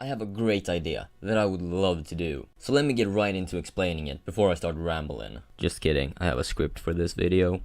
I have a great idea that I would love to do. So let me get right into explaining it before I start rambling. Just kidding, I have a script for this video.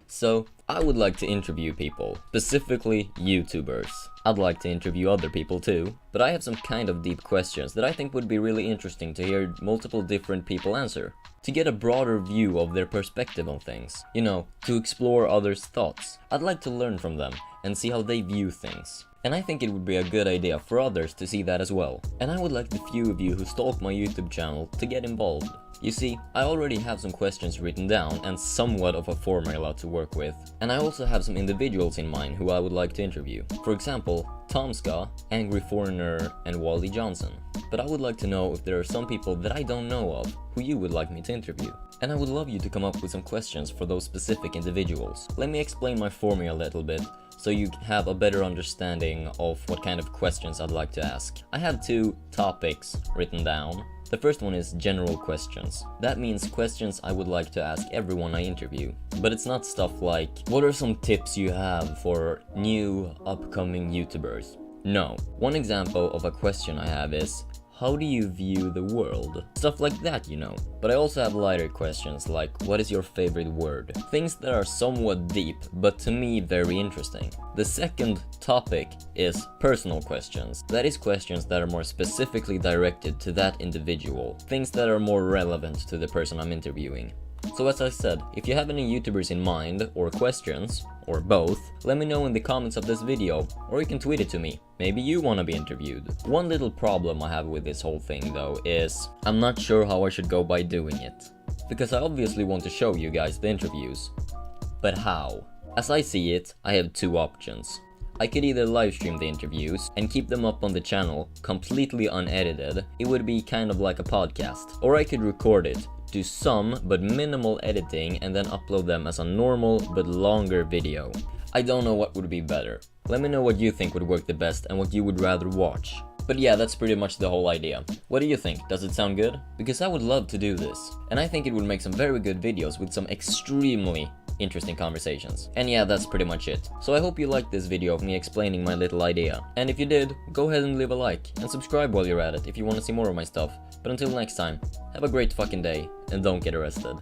So, I would like to interview people, specifically YouTubers. I'd like to interview other people too, but I have some kind of deep questions that I think would be really interesting to hear multiple different people answer. To get a broader view of their perspective on things. You know, to explore others' thoughts. I'd like to learn from them and see how they view things. And I think it would be a good idea for others to see that as well. And I would like the few of you who stalk my YouTube channel to get involved. You see, I already have some questions written down and somewhat of a formula to work with. And I also have some individuals in mind who I would like to interview. For example, Tomska, Angry Foreigner, and Wally Johnson. But I would like to know if there are some people that I don't know of who you would like me to interview. And I would love you to come up with some questions for those specific individuals. Let me explain my formula a little bit, so you have a better understanding of what kind of questions I'd like to ask. I have 2 topics written down. The first one is general questions. That means questions I would like to ask everyone I interview. But it's not stuff like, what are some tips you have for new upcoming YouTubers? No. One example of a question I have is, how do you view the world? Stuff like that, you know. But I also have lighter questions like, what is your favorite word? Things that are somewhat deep, but to me very interesting. The second topic is personal questions. That is questions that are more specifically directed to that individual. Things that are more relevant to the person I'm interviewing. So as I said, if you have any YouTubers in mind, or questions, or both, let me know in the comments of this video, or you can tweet it to me. Maybe you wanna be interviewed. One little problem I have with this whole thing though is, I'm not sure how I should go by doing it. Because I obviously want to show you guys the interviews. But how? As I see it, I have 2 options. I could either livestream the interviews and keep them up on the channel completely unedited, it would be kind of like a podcast. Or I could record it, do some but minimal editing and then upload them as a normal but longer video. I don't know what would be better. Let me know what you think would work the best and what you would rather watch. But yeah, that's pretty much the whole idea. What do you think? Does it sound good? Because I would love to do this. And I think it would make some very good videos with some extremely interesting conversations. And yeah, that's pretty much it. So I hope you liked this video of me explaining my little idea. And if you did, go ahead and leave a like and subscribe while you're at it if you want to see more of my stuff. But until next time, have a great fucking day and don't get arrested.